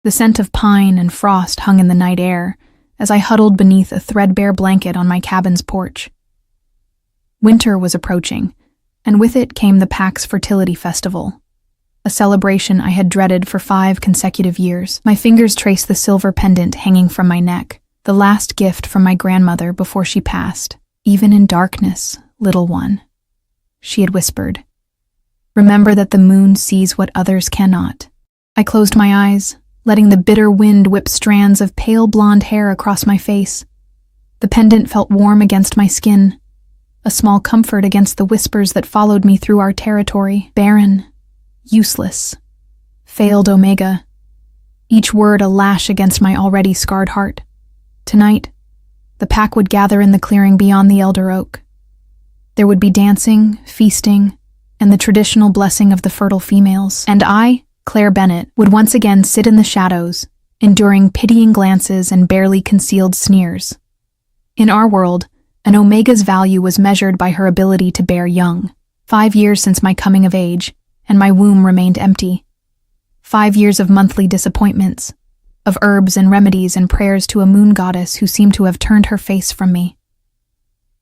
The scent of pine and frost hung in the night air as I huddled beneath a threadbare blanket on my cabin's porch. Winter was approaching, and with it came the Pack's fertility festival, a celebration I had dreaded for 5 consecutive years. My fingers traced the silver pendant hanging from my neck, the last gift from my grandmother before she passed. "Even in darkness, little one," she had whispered. "Remember that the moon sees what others cannot." I closed my eyes, letting the bitter wind whip strands of pale blonde hair across my face. The pendant felt warm against my skin, a small comfort against the whispers that followed me through our territory. Barren, useless, failed Omega, each word a lash against my already scarred heart. Tonight, the Pack would gather in the clearing beyond the elder oak. There would be dancing, feasting, and the traditional blessing of the fertile females. And I, Claire Bennett, would once again sit in the shadows, enduring pitying glances and barely concealed sneers. In our world, an Omega's value was measured by her ability to bear young. 5 years since my coming of age, and my womb remained empty. 5 years of monthly disappointments, of herbs and remedies and prayers to a moon goddess who seemed to have turned her face from me.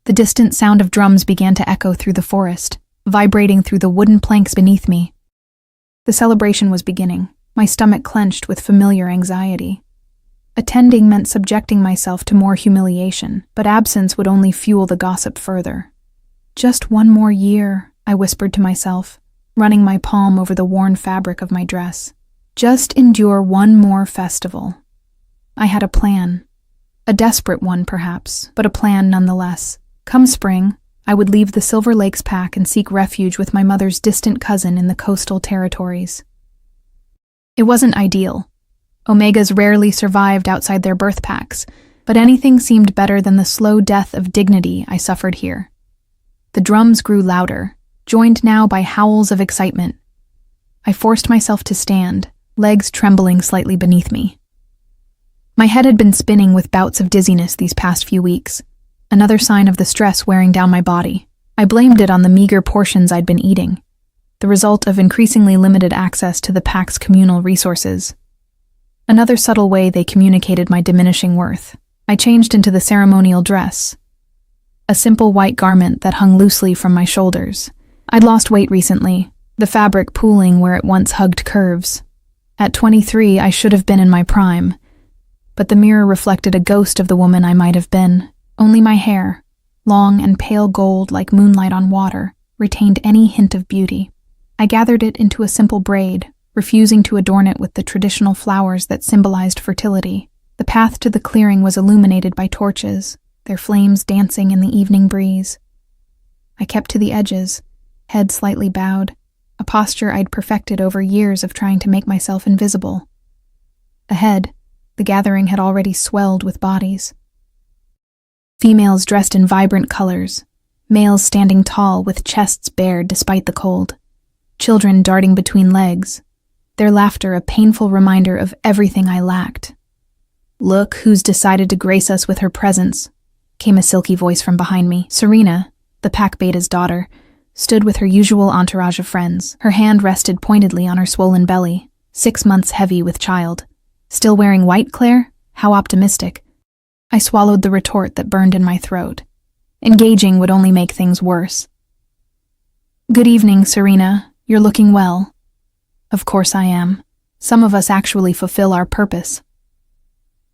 The distant sound of drums began to echo through the forest, vibrating through the wooden planks beneath me. The celebration was beginning, my stomach clenched with familiar anxiety. Attending meant subjecting myself to more humiliation, but absence would only fuel the gossip further. "Just one more year," I whispered to myself, running my palm over the worn fabric of my dress. "Just endure one more festival." I had a plan. A desperate one, perhaps, but a plan nonetheless. Come spring, I would leave the Silver Lakes Pack and seek refuge with my mother's distant cousin in the coastal territories. It wasn't ideal. Omegas rarely survived outside their birth packs, but anything seemed better than the slow death of dignity I suffered here. The drums grew louder, joined now by howls of excitement. I forced myself to stand, legs trembling slightly beneath me. My head had been spinning with bouts of dizziness these past few weeks, another sign of the stress wearing down my body. I blamed it on the meager portions I'd been eating, the result of increasingly limited access to the Pack's communal resources. Another subtle way they communicated my diminishing worth. I changed into the ceremonial dress, a simple white garment that hung loosely from my shoulders. I'd lost weight recently, the fabric pooling where it once hugged curves. At 23, I should have been in my prime, but the mirror reflected a ghost of the woman I might have been. Only my hair, long and pale gold like moonlight on water, retained any hint of beauty. I gathered it into a simple braid, refusing to adorn it with the traditional flowers that symbolized fertility. The path to the clearing was illuminated by torches, their flames dancing in the evening breeze. I kept to the edges, head slightly bowed, a posture I'd perfected over years of trying to make myself invisible. Ahead, the gathering had already swelled with bodies. Females dressed in vibrant colors, males standing tall with chests bared despite the cold, children darting between legs, their laughter a painful reminder of everything I lacked. "Look who's decided to grace us with her presence," came a silky voice from behind me. Serena, the Pack Beta's daughter, stood with her usual entourage of friends. Her hand rested pointedly on her swollen belly, 6 months heavy with child. "Still wearing white, Claire? How optimistic." I swallowed the retort that burned in my throat. Engaging would only make things worse. "Good evening, Serena. You're looking well." "Of course I am. Some of us actually fulfill our purpose."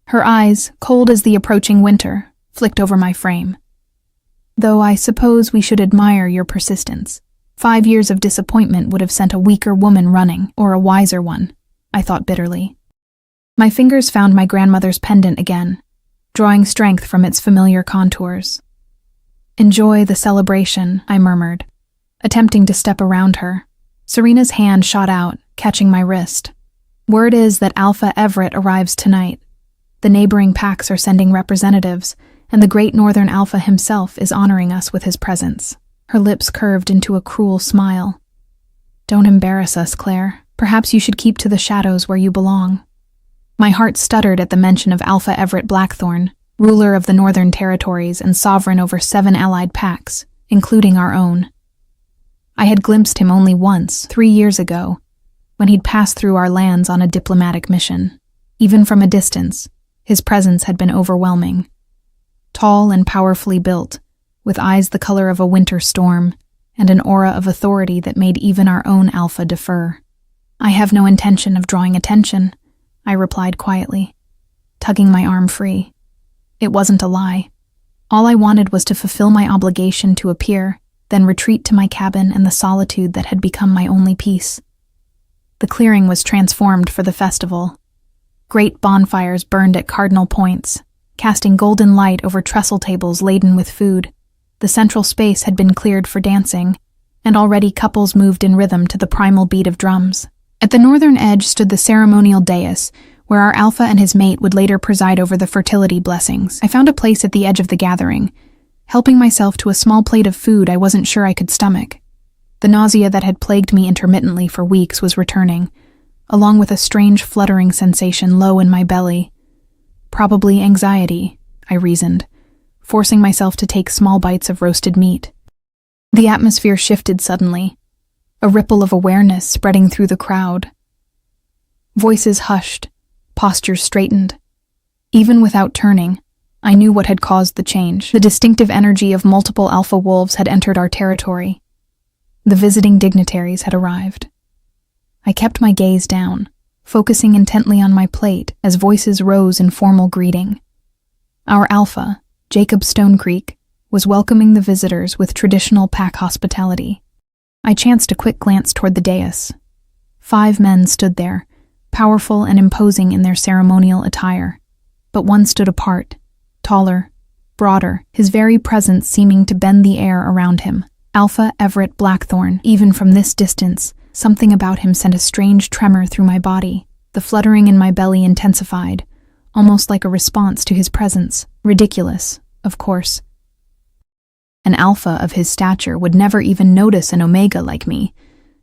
Her eyes, cold as the approaching winter, flicked over my frame. "Though I suppose we should admire your persistence. 5 years of disappointment would have sent a weaker woman running, or a wiser one," I thought bitterly. My fingers found my grandmother's pendant again, drawing strength from its familiar contours. "Enjoy the celebration," I murmured, attempting to step around her. Serena's hand shot out, catching my wrist. "Word is that Alpha Everett arrives tonight. The neighboring packs are sending representatives, and the great Northern Alpha himself is honoring us with his presence." Her lips curved into a cruel smile. "Don't embarrass us, Claire. Perhaps you should keep to the shadows where you belong." My heart stuttered at the mention of Alpha Everett Blackthorn, ruler of the Northern Territories and sovereign over 7 allied packs, including our own. I had glimpsed him only once, 3 years ago, when he'd passed through our lands on a diplomatic mission. Even from a distance, his presence had been overwhelming. Tall and powerfully built, with eyes the color of a winter storm, and an aura of authority that made even our own alpha defer. "I have no intention of drawing attention," I replied quietly, tugging my arm free. It wasn't a lie. All I wanted was to fulfill my obligation to appear, then retreat to my cabin and the solitude that had become my only peace. The clearing was transformed for the festival. Great bonfires burned at cardinal points, casting golden light over trestle tables laden with food. The central space had been cleared for dancing, and already couples moved in rhythm to the primal beat of drums. At the northern edge stood the ceremonial dais, where our alpha and his mate would later preside over the fertility blessings. I found a place at the edge of the gathering, helping myself to a small plate of food I wasn't sure I could stomach. The nausea that had plagued me intermittently for weeks was returning, along with a strange fluttering sensation low in my belly. Probably anxiety, I reasoned, forcing myself to take small bites of roasted meat. The atmosphere shifted suddenly, a ripple of awareness spreading through the crowd. Voices hushed, postures straightened. Even without turning, I knew what had caused the change. The distinctive energy of multiple alpha wolves had entered our territory. The visiting dignitaries had arrived. I kept my gaze down, focusing intently on my plate as voices rose in formal greeting. Our alpha, Jacob Stonecreek, was welcoming the visitors with traditional pack hospitality. I chanced a quick glance toward the dais. 5 men stood there, powerful and imposing in their ceremonial attire. But one stood apart, taller, broader, his very presence seeming to bend the air around him. Alpha Everett Blackthorn. Even from this distance, something about him sent a strange tremor through my body. The fluttering in my belly intensified, almost like a response to his presence. Ridiculous, of course. An alpha of his stature would never even notice an omega like me,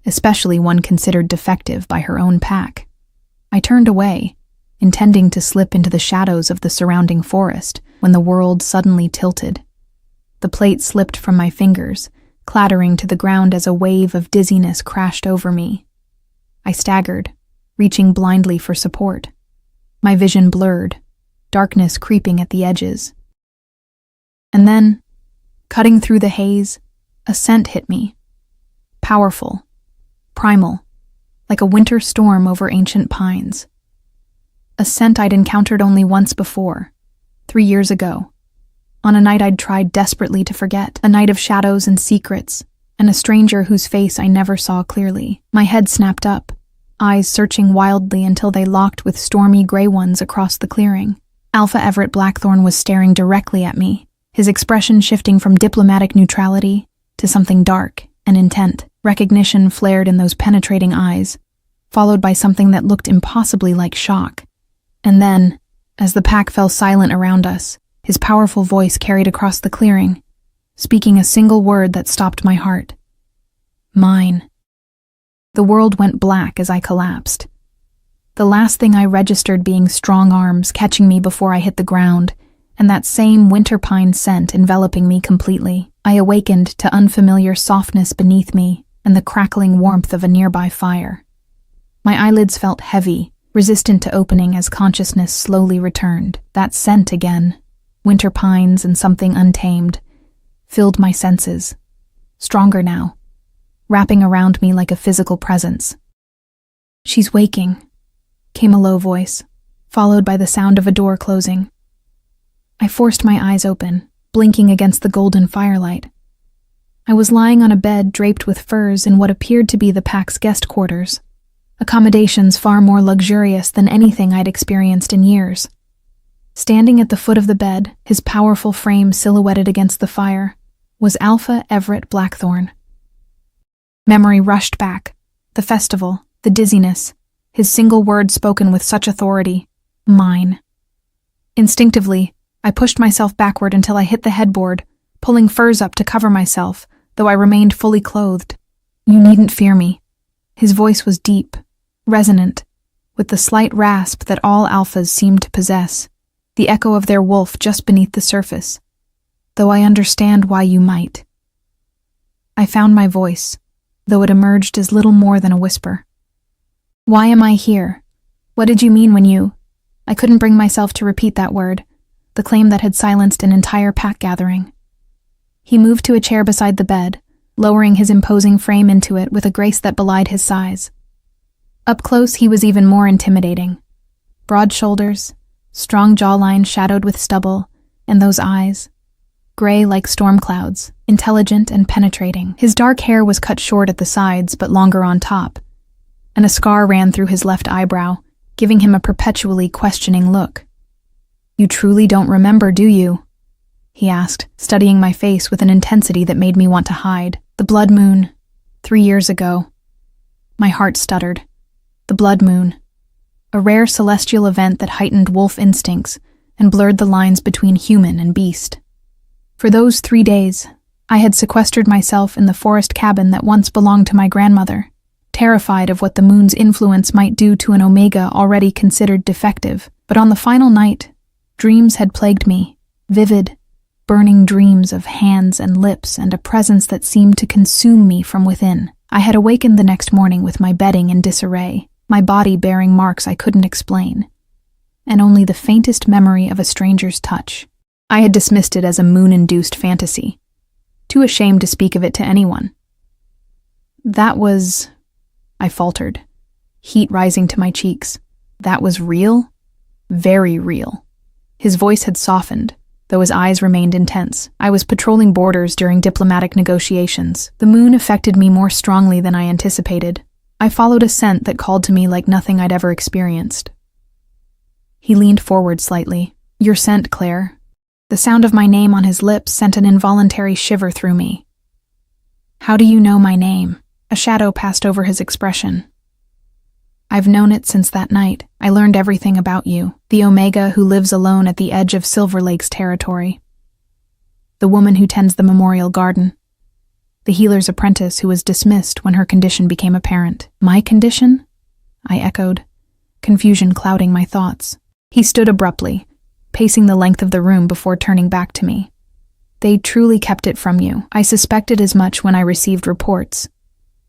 especially one considered defective by her own pack. I turned away, intending to slip into the shadows of the surrounding forest, when the world suddenly tilted. The plate slipped from my fingers, clattering to the ground as a wave of dizziness crashed over me. I staggered, reaching blindly for support. My vision blurred, darkness creeping at the edges. And then, cutting through the haze, a scent hit me. Powerful, primal, like a winter storm over ancient pines. A scent I'd encountered only once before, 3 years ago, on a night I'd tried desperately to forget, a night of shadows and secrets, and a stranger whose face I never saw clearly. My head snapped up, eyes searching wildly until they locked with stormy gray ones across the clearing. Alpha Everett Blackthorn was staring directly at me, his expression shifting from diplomatic neutrality to something dark and intent. Recognition flared in those penetrating eyes, followed by something that looked impossibly like shock. And then, as the pack fell silent around us, his powerful voice carried across the clearing, speaking a single word that stopped my heart. Mine. The world went black as I collapsed. The last thing I registered being strong arms catching me before I hit the ground, and that same winter pine scent enveloping me completely. I awakened to unfamiliar softness beneath me and the crackling warmth of a nearby fire. My eyelids felt heavy, resistant to opening as consciousness slowly returned. That scent again, winter pines and something untamed, filled my senses, stronger now, wrapping around me like a physical presence. "She's waking," came a low voice, followed by the sound of a door closing. I forced my eyes open, blinking against the golden firelight. I was lying on a bed draped with furs in what appeared to be the pack's guest quarters, accommodations far more luxurious than anything I'd experienced in years. Standing at the foot of the bed, his powerful frame silhouetted against the fire, was Alpha Everett Blackthorn. Memory rushed back, the festival, the dizziness, his single word spoken with such authority, mine. Instinctively, I pushed myself backward until I hit the headboard, pulling furs up to cover myself, though I remained fully clothed. "You needn't fear me." His voice was deep, resonant, with the slight rasp that all alphas seemed to possess, the echo of their wolf just beneath the surface. "Though I understand why you might." I found my voice, though it emerged as little more than a whisper. "Why am I here? What did you mean when you..." I couldn't bring myself to repeat that word, the claim that had silenced an entire pack gathering. He moved to a chair beside the bed, lowering his imposing frame into it with a grace that belied his size. Up close, he was even more intimidating. Broad shoulders, strong jawline shadowed with stubble, and those eyes, gray like storm clouds, intelligent and penetrating. His dark hair was cut short at the sides but longer on top, and a scar ran through his left eyebrow, giving him a perpetually questioning look. "You truly don't remember, do you?" he asked, studying my face with an intensity that made me want to hide. "The blood moon, 3 years ago." My heart stuttered. The blood moon, a rare celestial event that heightened wolf instincts and blurred the lines between human and beast. For those 3 days, I had sequestered myself in the forest cabin that once belonged to my grandmother, terrified of what the moon's influence might do to an Omega already considered defective. But on the final night, dreams had plagued me, vivid, burning dreams of hands and lips and a presence that seemed to consume me from within. I had awakened the next morning with my bedding in disarray, my body bearing marks I couldn't explain, and only the faintest memory of a stranger's touch. I had dismissed it as a moon-induced fantasy, too ashamed to speak of it to anyone. "That was," I faltered, heat rising to my cheeks. "That was real? Very real." His voice had softened, though his eyes remained intense. "I was patrolling borders during diplomatic negotiations. The moon affected me more strongly than I anticipated. I followed a scent that called to me like nothing I'd ever experienced." He leaned forward slightly. "Your scent, Claire." The sound of my name on his lips sent an involuntary shiver through me. "How do you know my name?" A shadow passed over his expression. "I've known it since that night. I learned everything about you, the Omega who lives alone at the edge of Silver Lake's territory, the woman who tends the memorial garden, the healer's apprentice who was dismissed when her condition became apparent." "My condition?" I echoed, confusion clouding my thoughts. He stood abruptly, pacing the length of the room before turning back to me. "They truly kept it from you. I suspected as much when I received reports,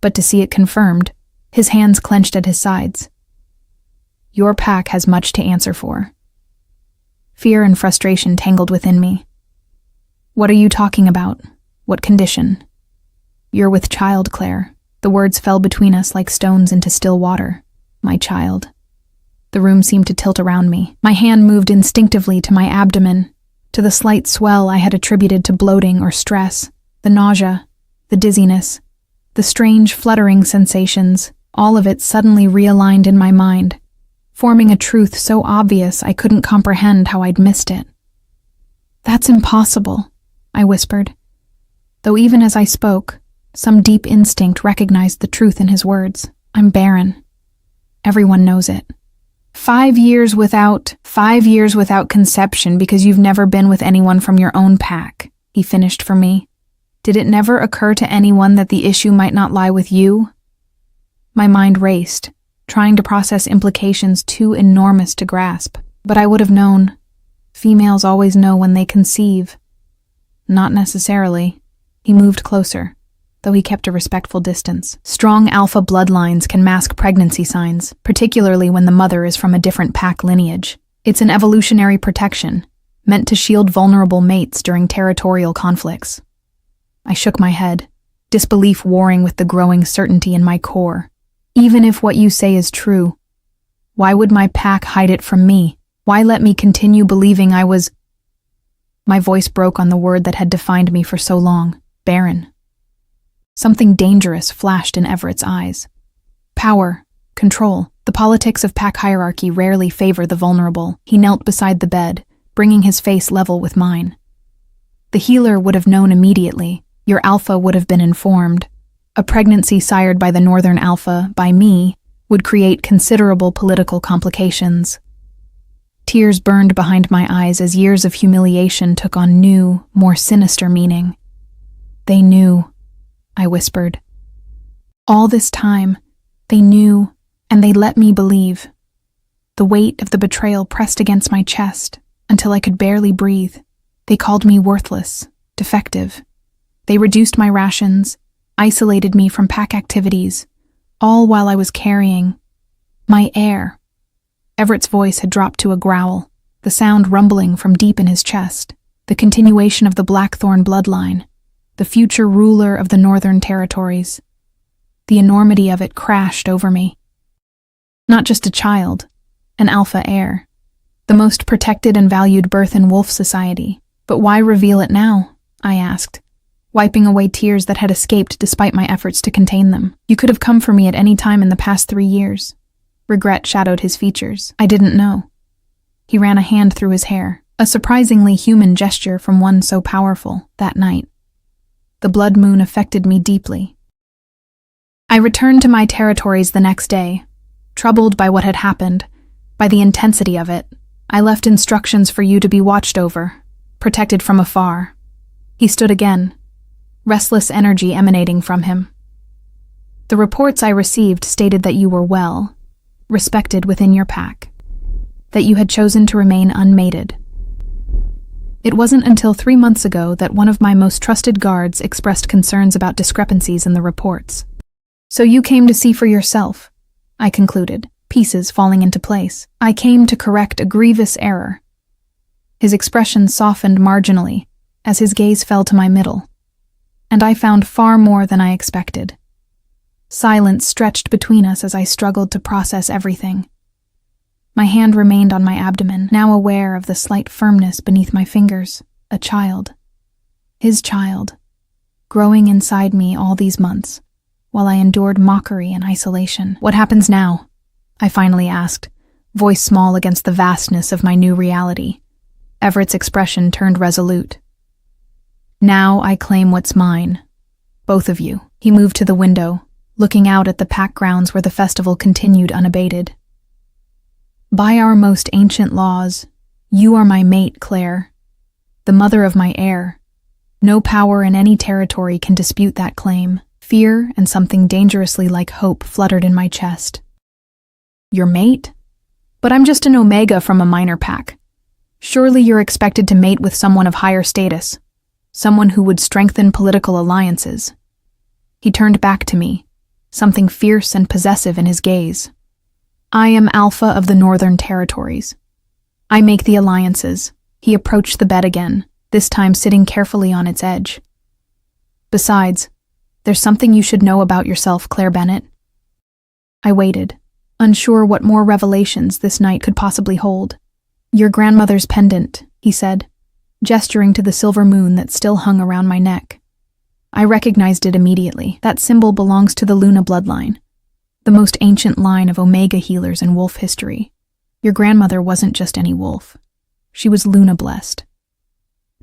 but to see it confirmed," his hands clenched at his sides. "Your pack has much to answer for." Fear and frustration tangled within me. "What are you talking about? What condition?" "You're with child, Claire." The words fell between us like stones into still water. "My child." The room seemed to tilt around me. My hand moved instinctively to my abdomen, to the slight swell I had attributed to bloating or stress, the nausea, the dizziness, the strange fluttering sensations, all of it suddenly realigned in my mind, forming a truth so obvious I couldn't comprehend how I'd missed it. "That's impossible," I whispered, though even as I spoke, some deep instinct recognized the truth in his words. "I'm barren. Everyone knows it. 5 years without conception because you've never been with anyone from your own pack," he finished for me. "Did it never occur to anyone that the issue might not lie with you?" My mind raced, trying to process implications too enormous to grasp. But I would have known. Females always know when they conceive. "Not necessarily." He moved closer, though he kept a respectful distance. "Strong alpha bloodlines can mask pregnancy signs, particularly when the mother is from a different pack lineage. It's an evolutionary protection, meant to shield vulnerable mates during territorial conflicts." I shook my head, disbelief warring with the growing certainty in my core. "Even if what you say is true, why would my pack hide it from me? Why let me continue believing I was—" My voice broke on the word that had defined me for so long. "Barren." Something dangerous flashed in Everett's eyes. Power, control. The politics of pack hierarchy rarely favor the vulnerable. He knelt beside the bed, bringing his face level with mine. "The healer would have known immediately. Your alpha would have been informed. A pregnancy sired by the northern alpha, by me, would create considerable political complications." Tears burned behind my eyes as years of humiliation took on new, more sinister meaning. "They knew," I whispered. "All this time, they knew, and they let me believe." The weight of the betrayal pressed against my chest until I could barely breathe. They called me worthless, defective. They reduced my rations, isolated me from pack activities, all while I was carrying my heir, Everett's voice had dropped to a growl, the sound rumbling from deep in his chest. The continuation of the Blackthorn bloodline, the future ruler of the Northern Territories. The enormity of it crashed over me. Not just a child, an alpha heir. The most protected and valued birth in wolf society. But why reveal it now? I asked, wiping away tears that had escaped despite my efforts to contain them. You could have come for me at any time in the past 3 years. Regret shadowed his features. I didn't know. He ran a hand through his hair, a surprisingly human gesture from one so powerful, that night. The blood moon affected me deeply. I returned to my territories the next day, troubled by what had happened, by the intensity of it. I left instructions for you to be watched over, protected from afar. He stood again, restless energy emanating from him. The reports I received stated that you were well, respected within your pack, that you had chosen to remain unmated. It wasn't until 3 months ago that one of my most trusted guards expressed concerns about discrepancies in the reports. So you came to see for yourself, I concluded, pieces falling into place. I came to correct a grievous error. His expression softened marginally as his gaze fell to my middle, and I found far more than I expected. Silence stretched between us as I struggled to process everything. My hand remained on my abdomen, now aware of the slight firmness beneath my fingers. A child. His child. Growing inside me all these months, while I endured mockery and isolation. What happens now? I finally asked, voice small against the vastness of my new reality. Everett's expression turned resolute. Now I claim what's mine. Both of you. He moved to the window, looking out at the pack grounds where the festival continued unabated. By our most ancient laws, you are my mate, Claire, the mother of my heir. No power in any territory can dispute that claim. Fear and something dangerously like hope fluttered in my chest. Your mate? But I'm just an omega from a minor pack. Surely you're expected to mate with someone of higher status, someone who would strengthen political alliances. He turned back to me, something fierce and possessive in his gaze. I am Alpha of the Northern Territories. I make the alliances. He approached the bed again, this time sitting carefully on its edge. Besides, there's something you should know about yourself, Claire Bennett. I waited, unsure what more revelations this night could possibly hold. Your grandmother's pendant, he said, gesturing to the silver moon that still hung around my neck. I recognized it immediately. That symbol belongs to the Luna bloodline, the most ancient line of Omega healers in wolf history. Your grandmother wasn't just any wolf. She was Luna-blessed.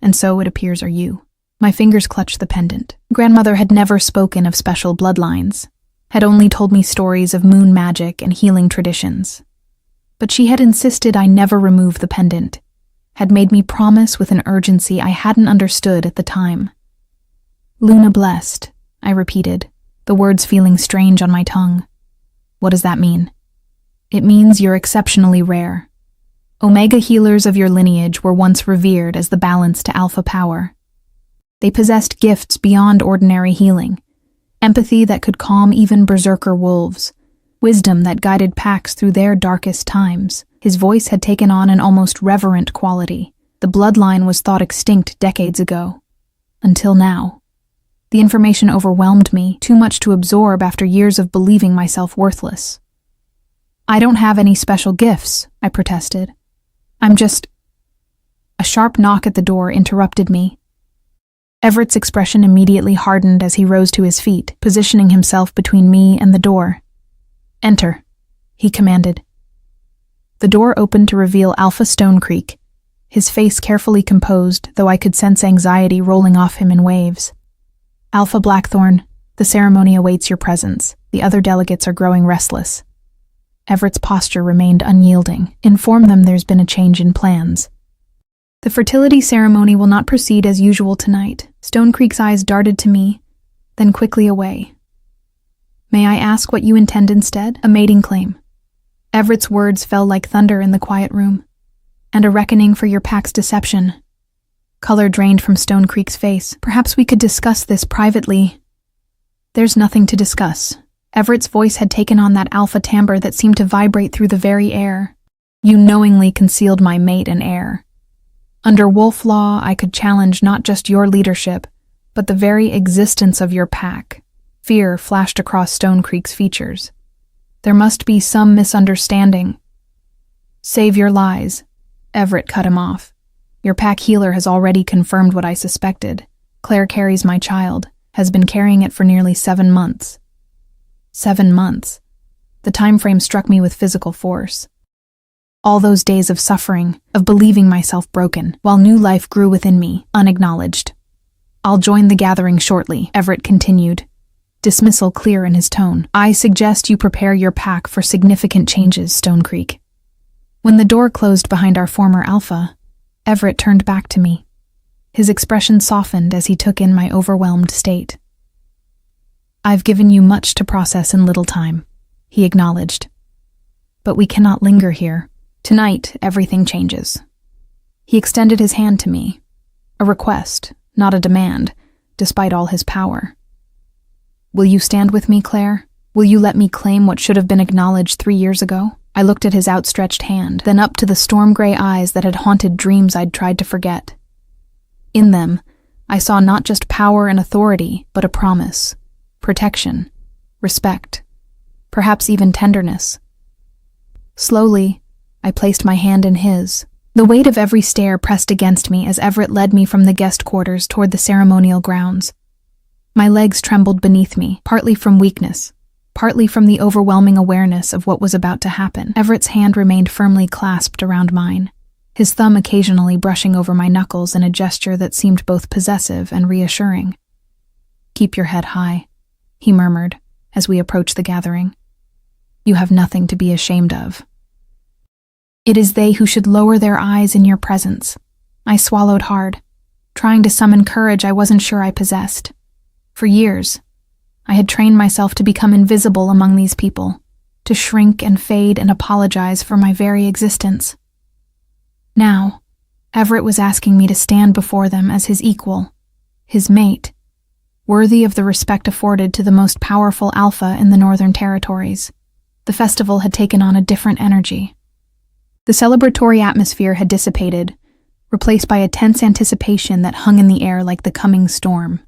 And so, it appears, are you. My fingers clutched the pendant. Grandmother had never spoken of special bloodlines, had only told me stories of moon magic and healing traditions. But she had insisted I never remove the pendant, had made me promise with an urgency I hadn't understood at the time. Luna-blessed, I repeated, the words feeling strange on my tongue. What does that mean? It means you're exceptionally rare. Omega healers of your lineage were once revered as the balance to alpha power. They possessed gifts beyond ordinary healing, empathy that could calm even berserker wolves, wisdom that guided packs through their darkest times. His voice had taken on an almost reverent quality. The bloodline was thought extinct decades ago. Until now. The information overwhelmed me, too much to absorb after years of believing myself worthless. I don't have any special gifts, I protested. I'm just... A sharp knock at the door interrupted me. Everett's expression immediately hardened as he rose to his feet, positioning himself between me and the door. Enter, he commanded. The door opened to reveal Alpha Stone Creek, his face carefully composed, though I could sense anxiety rolling off him in waves. Alpha Blackthorn, the ceremony awaits your presence. The other delegates are growing restless. Everett's posture remained unyielding. Inform them there's been a change in plans. The fertility ceremony will not proceed as usual tonight. Stone Creek's eyes darted to me, then quickly away. May I ask what you intend instead? A mating claim. Everett's words fell like thunder in the quiet room. And a reckoning for your pack's deception. Color drained from Stone Creek's face. Perhaps we could discuss this privately. There's nothing to discuss. Everett's voice had taken on that alpha timbre that seemed to vibrate through the very air. You knowingly concealed my mate and heir. Under wolf law, I could challenge not just your leadership, but the very existence of your pack. Fear flashed across Stone Creek's features. There must be some misunderstanding. Save your lies. Everett cut him off. Your pack healer has already confirmed what I suspected. Claire carries my child, has been carrying it for nearly 7 months. 7 months. The time frame struck me with physical force. All those days of suffering, of believing myself broken, while new life grew within me, unacknowledged. I'll join the gathering shortly, Everett continued, dismissal clear in his tone. I suggest you prepare your pack for significant changes, Stone Creek. When the door closed behind our former alpha, Everett turned back to me. His expression softened as he took in my overwhelmed state. I've given you much to process in little time, he acknowledged. But we cannot linger here. Tonight, everything changes. He extended his hand to me. A request, not a demand, despite all his power. Will you stand with me, Claire? Will you let me claim what should have been acknowledged 3 years ago? I looked at his outstretched hand, then up to the storm-gray eyes that had haunted dreams I'd tried to forget. In them, I saw not just power and authority, but a promise, protection, respect, perhaps even tenderness. Slowly, I placed my hand in his. The weight of every stare pressed against me as Everett led me from the guest quarters toward the ceremonial grounds. My legs trembled beneath me, partly from weakness, partly from the overwhelming awareness of what was about to happen. Everett's hand remained firmly clasped around mine, his thumb occasionally brushing over my knuckles in a gesture that seemed both possessive and reassuring. Keep your head high, he murmured as we approached the gathering. You have nothing to be ashamed of. It is they who should lower their eyes in your presence. I swallowed hard, trying to summon courage I wasn't sure I possessed. For years, I had trained myself to become invisible among these people, to shrink and fade and apologize for my very existence. Now, Everett was asking me to stand before them as his equal, his mate, worthy of the respect afforded to the most powerful alpha in the Northern Territories. The festival had taken on a different energy. The celebratory atmosphere had dissipated, replaced by a tense anticipation that hung in the air like the coming storm.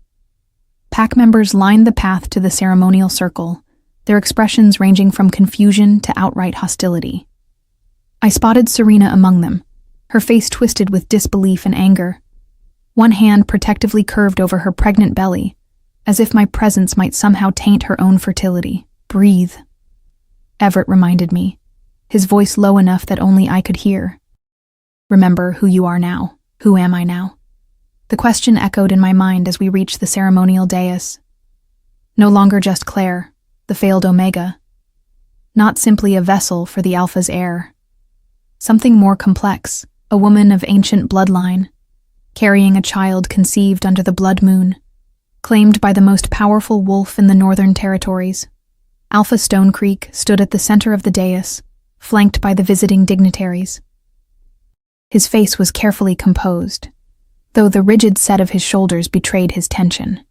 Pack members lined the path to the ceremonial circle, their expressions ranging from confusion to outright hostility. I spotted Serena among them, her face twisted with disbelief and anger. One hand protectively curved over her pregnant belly, as if my presence might somehow taint her own fertility. Breathe, Everett reminded me, his voice low enough that only I could hear. Remember who you are now. Who am I now? The question echoed in my mind as we reached the ceremonial dais. No longer just Claire, the failed Omega. Not simply a vessel for the Alpha's heir. Something more complex, a woman of ancient bloodline, carrying a child conceived under the blood moon, claimed by the most powerful wolf in the Northern Territories. Alpha Stone Creek stood at the center of the dais, flanked by the visiting dignitaries. His face was carefully composed, though the rigid set of his shoulders betrayed his tension.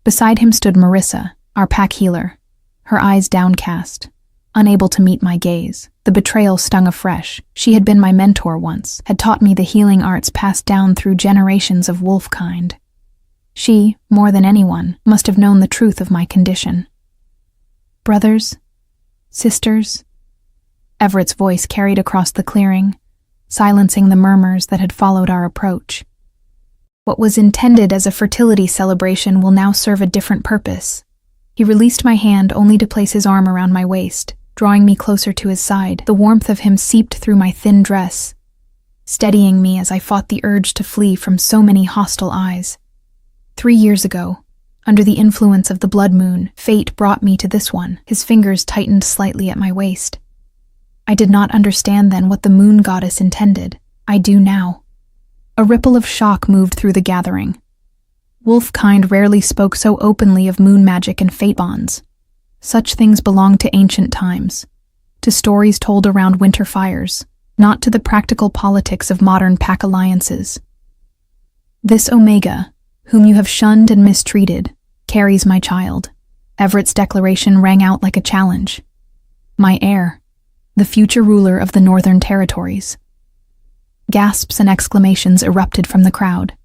Beside him stood Marissa, our pack healer, her eyes downcast, unable to meet my gaze. The betrayal stung afresh. She had been my mentor once, had taught me the healing arts passed down through generations of wolf kind. She, more than anyone, must have known the truth of my condition. Brothers? Sisters? Everett's voice carried across the clearing, silencing the murmurs that had followed our approach. What was intended as a fertility celebration will now serve a different purpose. He released my hand only to place his arm around my waist, drawing me closer to his side. The warmth of him seeped through my thin dress, steadying me as I fought the urge to flee from so many hostile eyes. 3 years ago, under the influence of the blood moon, fate brought me to this one. His fingers tightened slightly at my waist. I did not understand then what the moon goddess intended. I do now. A ripple of shock moved through the gathering. Wolfkind rarely spoke so openly of moon magic and fate bonds. Such things belonged to ancient times, to stories told around winter fires, not to the practical politics of modern pack alliances. This Omega, whom you have shunned and mistreated, carries my child. Everett's declaration rang out like a challenge. My heir, the future ruler of the Northern Territories. Gasps and exclamations erupted from the crowd.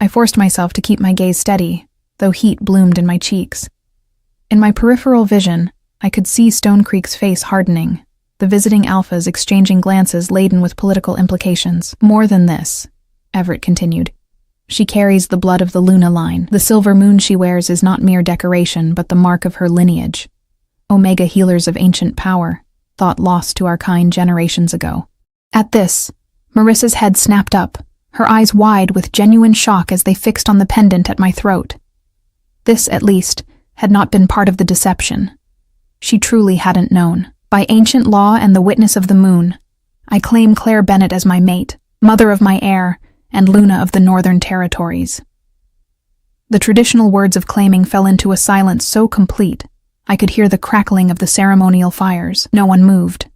I forced myself to keep my gaze steady, though heat bloomed in my cheeks. In my peripheral vision, I could see Stone Creek's face hardening, the visiting alphas exchanging glances laden with political implications. More than this, Everett continued. She carries the blood of the Luna line. The silver moon she wears is not mere decoration, but the mark of her lineage. Omega healers of ancient power, thought lost to our kind generations ago. At this, Marissa's head snapped up, her eyes wide with genuine shock as they fixed on the pendant at my throat. This, at least, had not been part of the deception. She truly hadn't known. By ancient law and the witness of the moon, I claim Claire Bennett as my mate, mother of my heir, and Luna of the Northern Territories. The traditional words of claiming fell into a silence so complete, I could hear the crackling of the ceremonial fires. No one moved.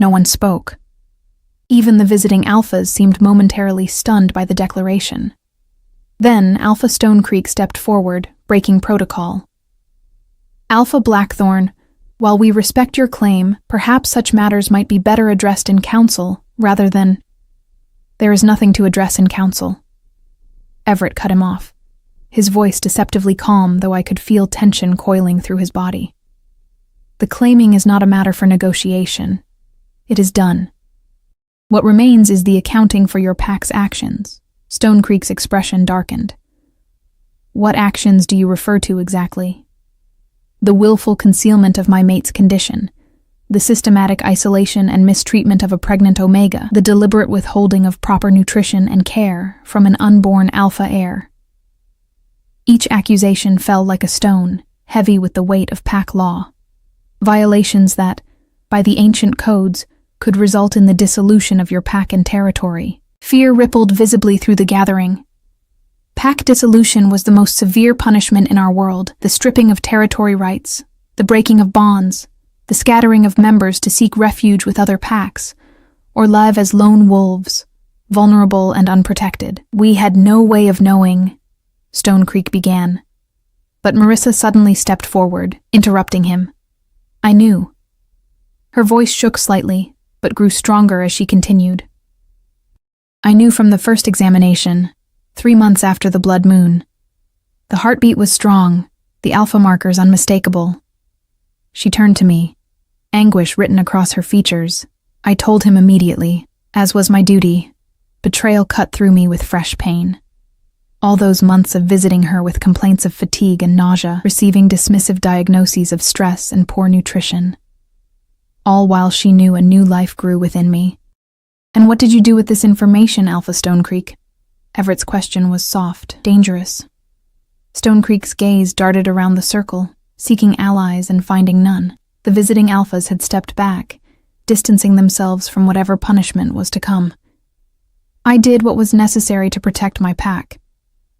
No one spoke. Even the visiting alphas seemed momentarily stunned by the declaration. Then Alpha Stone Creek stepped forward, breaking protocol. Alpha Blackthorn, while we respect your claim, perhaps such matters might be better addressed in council, rather than— There is nothing to address in council. Everett cut him off, his voice deceptively calm, though I could feel tension coiling through his body. The claiming is not a matter for negotiation. It is done. What remains is the accounting for your pack's actions. Stone Creek's expression darkened. What actions do you refer to exactly? The willful concealment of my mate's condition, the systematic isolation and mistreatment of a pregnant Omega, the deliberate withholding of proper nutrition and care from an unborn alpha heir. Each accusation fell like a stone, heavy with the weight of pack law. Violations that, by the ancient codes, could result in the dissolution of your pack and territory. Fear rippled visibly through the gathering. Pack dissolution was the most severe punishment in our world, the stripping of territory rights, the breaking of bonds, the scattering of members to seek refuge with other packs, or live as lone wolves, vulnerable and unprotected. We had no way of knowing, Stone Creek began. But Marissa suddenly stepped forward, interrupting him. I knew. Her voice shook slightly, but grew stronger as she continued. I knew from the first examination, 3 months after the blood moon. The heartbeat was strong, the alpha markers unmistakable. She turned to me, anguish written across her features. I told him immediately, as was my duty. Betrayal cut through me with fresh pain. All those months of visiting her with complaints of fatigue and nausea, receiving dismissive diagnoses of stress and poor nutrition. All while she knew a new life grew within me. And what did you do with this information, Alpha Stone Creek? Everett's question was soft, dangerous. Stone Creek's gaze darted around the circle, seeking allies and finding none. The visiting alphas had stepped back, distancing themselves from whatever punishment was to come. I did what was necessary to protect my pack.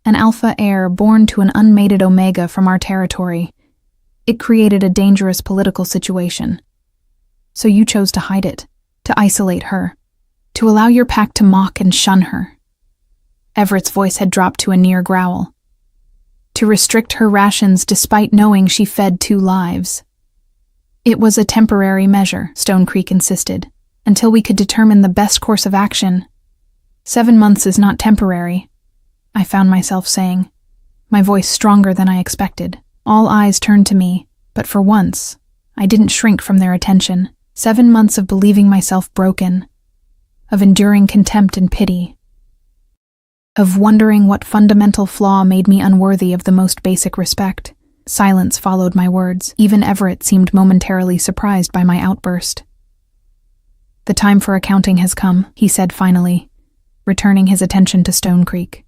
An alpha heir born to an unmated Omega from our territory. It created a dangerous political situation. So you chose to hide it, to isolate her, to allow your pack to mock and shun her. Everett's voice had dropped to a near growl. To restrict her rations despite knowing she fed 2 lives. It was a temporary measure, Stone Creek insisted, until we could determine the best course of action. 7 months is not temporary, I found myself saying, my voice stronger than I expected. All eyes turned to me, but for once, I didn't shrink from their attention. 7 months of believing myself broken, of enduring contempt and pity, of wondering what fundamental flaw made me unworthy of the most basic respect. Silence followed my words. Even Everett seemed momentarily surprised by my outburst. The time for accounting has come, he said finally, returning his attention to Stone Creek.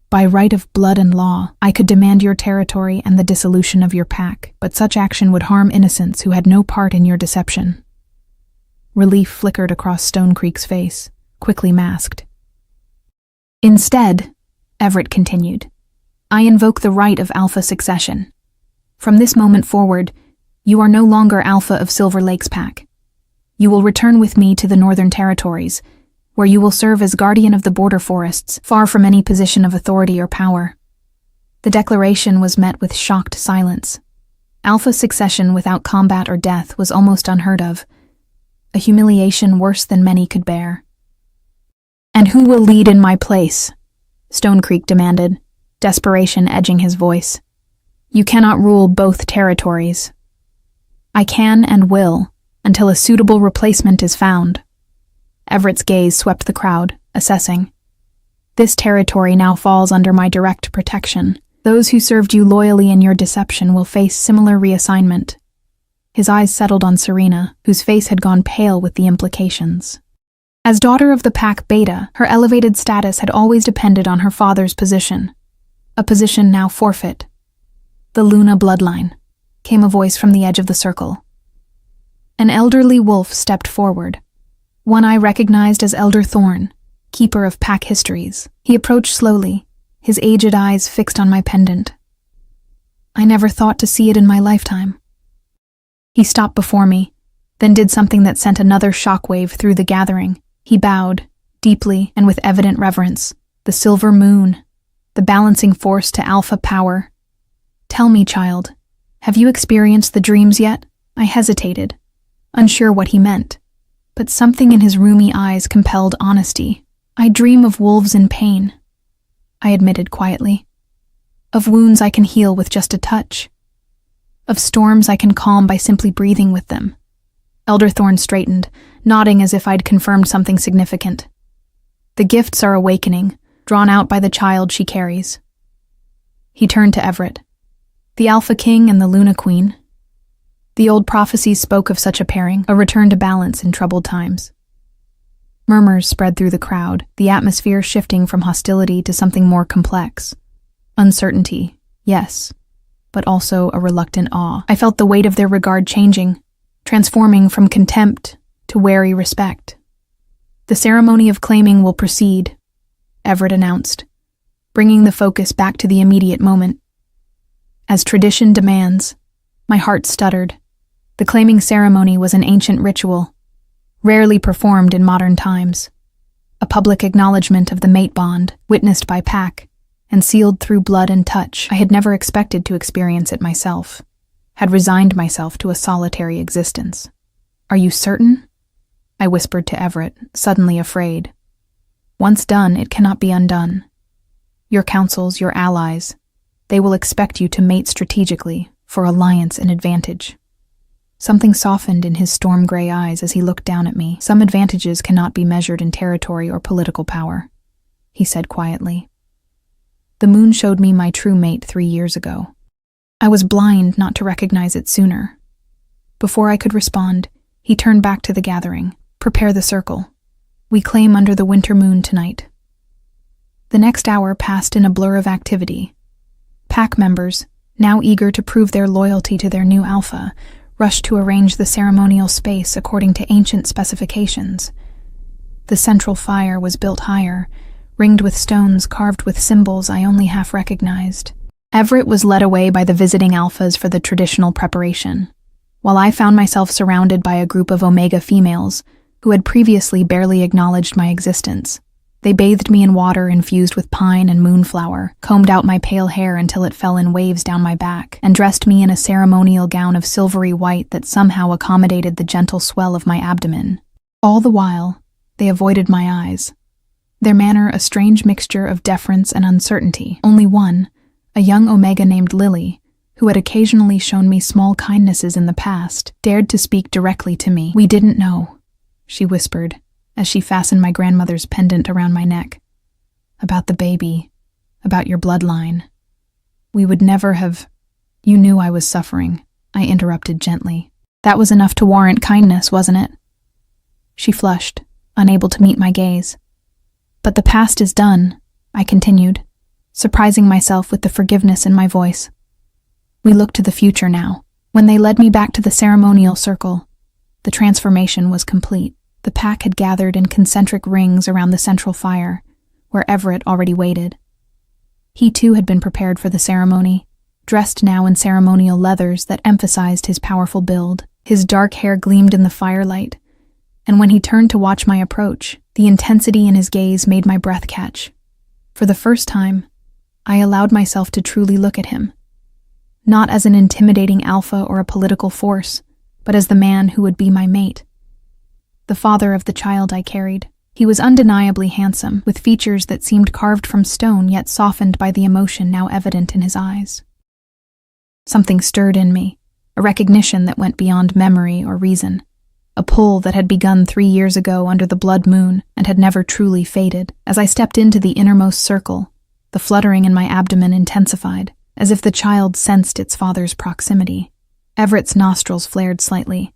By right of blood and law, I could demand your territory and the dissolution of your pack, but such action would harm innocents who had no part in your deception. Relief flickered across Stone Creek's face, quickly masked. Instead, Everett continued, I invoke the right of Alpha succession. From this moment forward, you are no longer Alpha of Silver Lake's pack. You will return with me to the Northern Territories, where you will serve as guardian of the border forests, far from any position of authority or power. The declaration was met with shocked silence. Alpha succession without combat or death was almost unheard of. a humiliation worse than many could bear. "And who will lead in my place?" Stone Creek demanded, desperation edging his voice. "You cannot rule both territories." "I can and will, until a suitable replacement is found." Everett's gaze swept the crowd, assessing. "This territory now falls under my direct protection. Those who served you loyally in your deception will face similar reassignment." His eyes settled on Serena, whose face had gone pale with the implications. As daughter of the Pack Beta, her elevated status had always depended on her father's position, a position now forfeit. "The Luna bloodline," came a voice from the edge of the circle. An elderly wolf stepped forward, one I recognized as Elder Thorn, keeper of Pack histories. He approached slowly, his aged eyes fixed on my pendant. "I never thought to see it in my lifetime." He stopped before me, then did something that sent another shockwave through the gathering. He bowed, deeply and with evident reverence. "The silver moon, the balancing force to alpha power. Tell me, child, have you experienced the dreams yet?" I hesitated, unsure what he meant, but something in his roomy eyes compelled honesty. "I dream of wolves in pain," I admitted quietly. "Of wounds I can heal with just a touch. Of storms I can calm by simply breathing with them." Elder Thorn straightened, nodding as if I'd confirmed something significant. "The gifts are awakening, drawn out by the child she carries." He turned to Everett. "The Alpha King and the Luna Queen. The old prophecies spoke of such a pairing, a return to balance in troubled times." Murmurs spread through the crowd, the atmosphere shifting from hostility to something more complex. Uncertainty, yes, but also a reluctant awe. I felt the weight of their regard changing, transforming from contempt to wary respect. "The ceremony of claiming will proceed," Everett announced, bringing the focus back to the immediate moment. "As tradition demands," my heart stuttered. The claiming ceremony was an ancient ritual, rarely performed in modern times. A public acknowledgement of the mate bond, witnessed by Pack, and sealed through blood and touch. I had never expected to experience it myself, had resigned myself to a solitary existence. "Are you certain?" I whispered to Everett, suddenly afraid. "Once done, it cannot be undone. Your councils, your allies, they will expect you to mate strategically, for alliance and advantage." Something softened in his storm-gray eyes as he looked down at me. "Some advantages cannot be measured in territory or political power," he said quietly. "The moon showed me my true mate 3 years ago. I was blind not to recognize it sooner." Before I could respond, he turned back to the gathering. "Prepare the circle. We claim under the winter moon tonight." The next hour passed in a blur of activity. Pack members, now eager to prove their loyalty to their new alpha, rushed to arrange the ceremonial space according to ancient specifications. The central fire was built higher, ringed with stones carved with symbols I only half recognized. Everett was led away by the visiting alphas for the traditional preparation, while I found myself surrounded by a group of Omega females who had previously barely acknowledged my existence. They bathed me in water infused with pine and moonflower, combed out my pale hair until it fell in waves down my back, and dressed me in a ceremonial gown of silvery white that somehow accommodated the gentle swell of my abdomen. All the while, they avoided my eyes, their manner a strange mixture of deference and uncertainty. Only one, a young Omega named Lily, who had occasionally shown me small kindnesses in the past, dared to speak directly to me. "We didn't know," she whispered, as she fastened my grandmother's pendant around my neck. "About the baby, about your bloodline. We would never have—" "You knew I was suffering," I interrupted gently. "That was enough to warrant kindness, wasn't it?" She flushed, unable to meet my gaze. "But the past is done," I continued, surprising myself with the forgiveness in my voice. "We look to the future now." When they led me back to the ceremonial circle, the transformation was complete. The pack had gathered in concentric rings around the central fire, where Everett already waited. He too had been prepared for the ceremony, dressed now in ceremonial leathers that emphasized his powerful build. His dark hair gleamed in the firelight, and when he turned to watch my approach, the intensity in his gaze made my breath catch. For the first time, I allowed myself to truly look at him, not as an intimidating alpha or a political force, but as the man who would be my mate. the father of the child I carried. He was undeniably handsome, with features that seemed carved from stone yet softened by the emotion now evident in his eyes. Something stirred in me, a recognition that went beyond memory or reason, a pull that had begun 3 years ago under the blood moon and had never truly faded. As I stepped into the innermost circle, the fluttering in my abdomen intensified, as if the child sensed its father's proximity. Everett's nostrils flared slightly,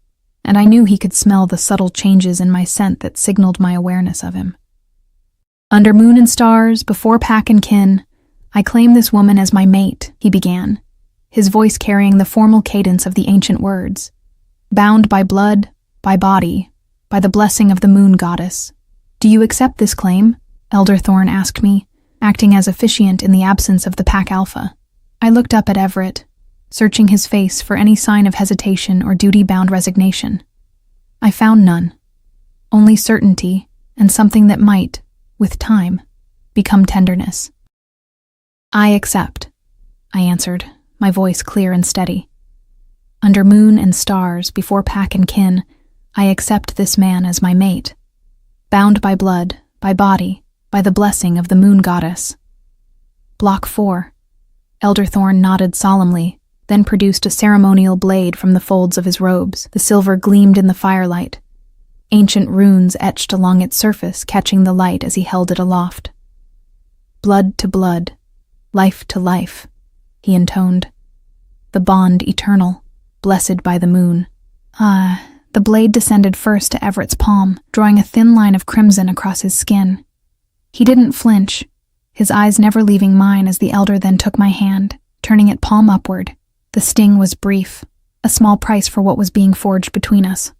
and I knew he could smell the subtle changes in my scent that signaled my awareness of him. "Under moon and stars, before pack and kin, I claim this woman as my mate," he began, his voice carrying the formal cadence of the ancient words. "Bound by blood, by body, by the blessing of the moon goddess. Do you accept this claim?" Elder Thorn asked me, acting as officiant in the absence of the pack alpha. I looked up at Everett, searching his face for any sign of hesitation or duty-bound resignation. I found none, only certainty and something that might, with time, become tenderness. "I accept," I answered, my voice clear and steady. "Under moon and stars, before pack and kin, I accept this man as my mate. Bound by blood, by body, by the blessing of the moon goddess." "Block 4. Elder Thorn nodded solemnly, then produced a ceremonial blade from the folds of his robes. The silver gleamed in the firelight, ancient runes etched along its surface catching the light as he held it aloft. "Blood to blood, life to life," he intoned. "The bond eternal, blessed by the moon." The blade descended first to Everett's palm, drawing a thin line of crimson across his skin. He didn't flinch, his eyes never leaving mine as the elder then took my hand, turning it palm upward. The sting was brief, a small price for what was being forged between us.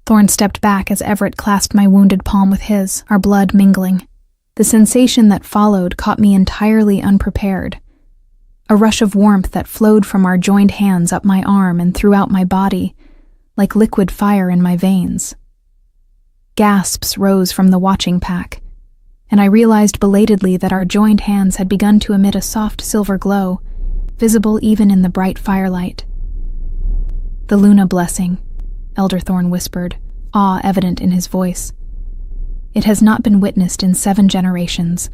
Thorn stepped back as Everett clasped my wounded palm with his, our blood mingling. The sensation that followed caught me entirely unprepared. A rush of warmth that flowed from our joined hands up my arm and throughout my body, like liquid fire in my veins. Gasps rose from the watching pack, and I realized belatedly that our joined hands had begun to emit a soft silver glow, visible even in the bright firelight. "The Luna blessing," Elder Thorn whispered, awe evident in his voice. "It has not been witnessed in 7 generations."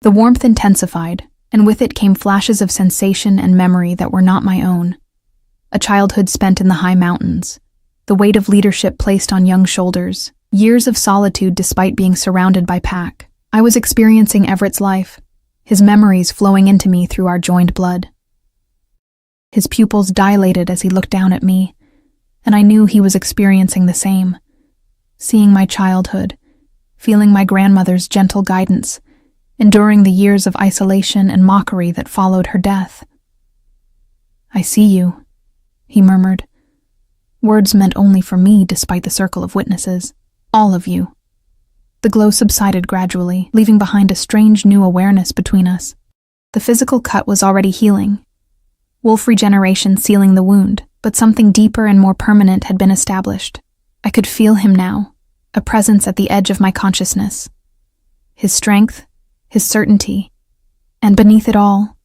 The warmth intensified, and with it came flashes of sensation and memory that were not my own. A childhood spent in the high mountains, the weight of leadership placed on young shoulders, years of solitude despite being surrounded by pack. I was experiencing Everett's life, his memories flowing into me through our joined blood. His pupils dilated as he looked down at me, and I knew he was experiencing the same, seeing my childhood, feeling my grandmother's gentle guidance, enduring the years of isolation and mockery that followed her death. "I see you," he murmured. Words meant only for me despite the circle of witnesses. "All of you." The glow subsided gradually, leaving behind a strange new awareness between us. The physical cut was already healing, wolf regeneration sealing the wound, but something deeper and more permanent had been established. I could feel him now, a presence at the edge of my consciousness. His strength, his certainty, and beneath it all,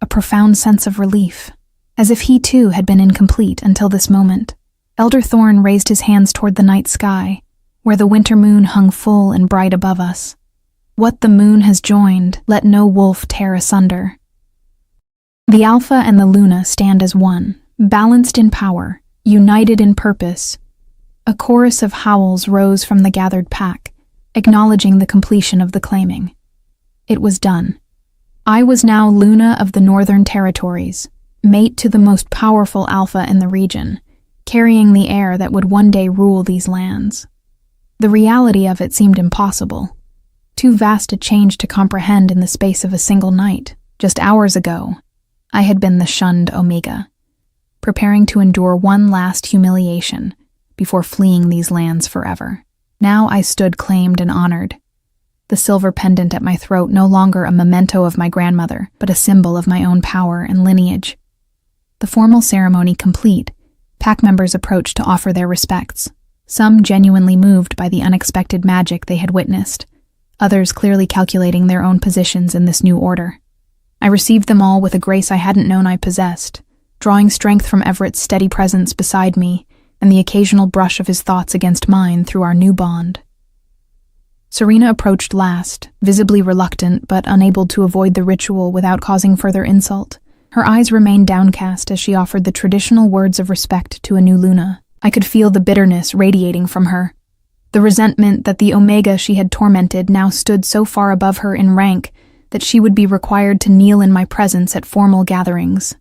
a profound sense of relief, as if he too had been incomplete until this moment. Elder Thorn raised his hands toward the night sky, where the winter moon hung full and bright above us. "What the moon has joined, let no wolf tear asunder." The Alpha and the Luna stand as one, balanced in power, united in purpose. A chorus of howls rose from the gathered pack, acknowledging the completion of the claiming. It was done. I was now Luna of the Northern Territories, mate to the most powerful Alpha in the region, carrying the heir that would one day rule these lands. The reality of it seemed impossible, too vast a change to comprehend in the space of a single night. Just hours ago, I had been the shunned Omega, preparing to endure one last humiliation before fleeing these lands forever. Now I stood claimed and honored, the silver pendant at my throat no longer a memento of my grandmother, but a symbol of my own power and lineage. The formal ceremony complete, pack members approached to offer their respects, some genuinely moved by the unexpected magic they had witnessed, others clearly calculating their own positions in this new order. I received them all with a grace I hadn't known I possessed, drawing strength from Everett's steady presence beside me and the occasional brush of his thoughts against mine through our new bond. Serena approached last, visibly reluctant but unable to avoid the ritual without causing further insult. Her eyes remained downcast as she offered the traditional words of respect to a new Luna. I could feel the bitterness radiating from her, the resentment that the Omega she had tormented now stood so far above her in rank that she would be required to kneel in my presence at formal gatherings.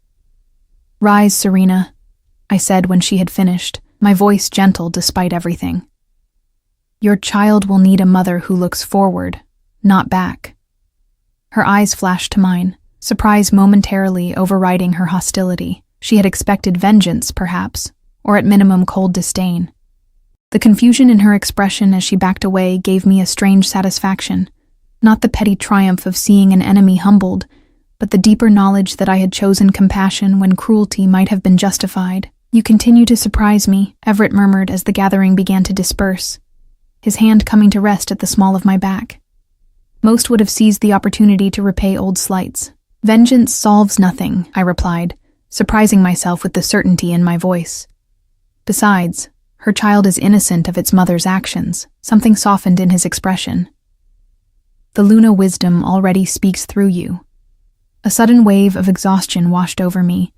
"Rise, Serena," I said when she had finished, my voice gentle despite everything. "Your child will need a mother who looks forward, not back." Her eyes flashed to mine, surprise momentarily overriding her hostility. She had expected vengeance, perhaps, or at minimum cold disdain. The confusion in her expression as she backed away gave me a strange satisfaction, not the petty triumph of seeing an enemy humbled, but the deeper knowledge that I had chosen compassion when cruelty might have been justified. "You continue to surprise me," Everett murmured as the gathering began to disperse, his hand coming to rest at the small of my back. Most would have seized the opportunity to repay old slights. "Vengeance solves nothing," I replied, surprising myself with the certainty in my voice. "Besides, her child is innocent of its mother's actions." Something softened in his expression. "The Luna wisdom already speaks through you." A sudden wave of exhaustion washed over me,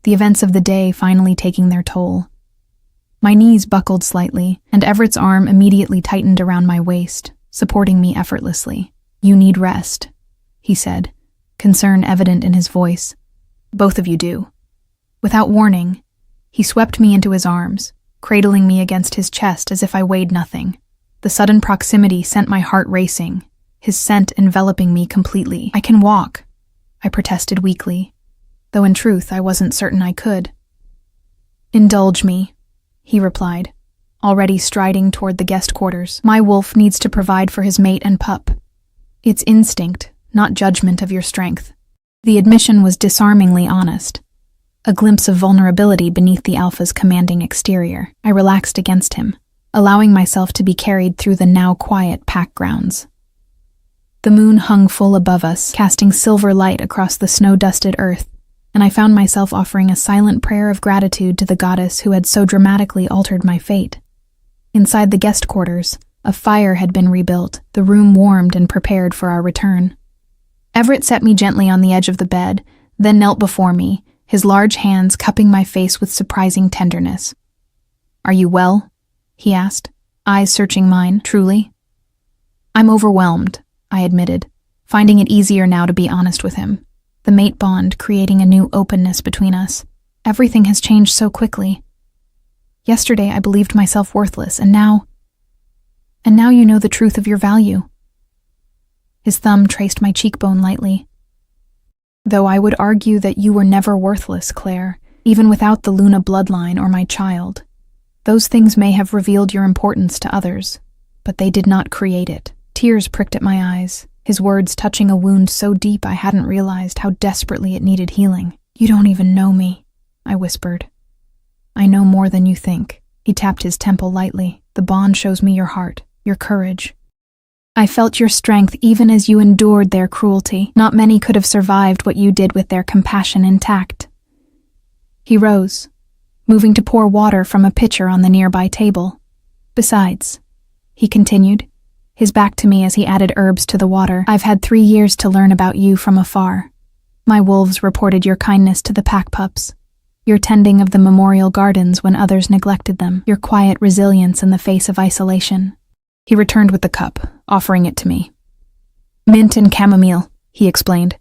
the events of the day finally taking their toll. My knees buckled slightly, and Everett's arm immediately tightened around my waist, supporting me effortlessly. "You need rest," he said, concern evident in his voice. "Both of you do." Without warning, he swept me into his arms, cradling me against his chest as if I weighed nothing. The sudden proximity sent my heart racing, his scent enveloping me completely. "I can walk," I protested weakly, though in truth I wasn't certain I could. "Indulge me," he replied, already striding toward the guest quarters. "My wolf needs to provide for his mate and pup. It's instinct, not judgment of your strength." The admission was disarmingly honest, a glimpse of vulnerability beneath the alpha's commanding exterior. I relaxed against him, allowing myself to be carried through the now quiet pack grounds. The moon hung full above us, casting silver light across the snow-dusted earth, and I found myself offering a silent prayer of gratitude to the goddess who had so dramatically altered my fate. Inside the guest quarters, a fire had been rebuilt, the room warmed and prepared for our return. Everett set me gently on the edge of the bed, then knelt before me, his large hands cupping my face with surprising tenderness. "Are you well?" he asked, eyes searching mine. "Truly?" "I'm overwhelmed," I admitted, finding it easier now to be honest with him. The mate bond creating a new openness between us. Everything has changed so quickly. Yesterday I believed myself worthless, and now you know the truth of your value. His thumb traced my cheekbone lightly. "Though I would argue that you were never worthless, Claire, even without the Luna bloodline or my child. Those things may have revealed your importance to others, but they did not create it." Tears pricked at my eyes, his words touching a wound so deep I hadn't realized how desperately it needed healing. "You don't even know me," I whispered. "I know more than you think." He tapped his temple lightly. "The bond shows me your heart, your courage. I felt your strength even as you endured their cruelty. Not many could have survived what you did with their compassion intact." He rose, moving to pour water from a pitcher on the nearby table. "Besides," he continued, his back to me as he added herbs to the water, "I've had 3 years to learn about you from afar. My wolves reported your kindness to the pack pups, your tending of the memorial gardens when others neglected them, your quiet resilience in the face of isolation." He returned with the cup, offering it to me. "Mint and chamomile," he explained.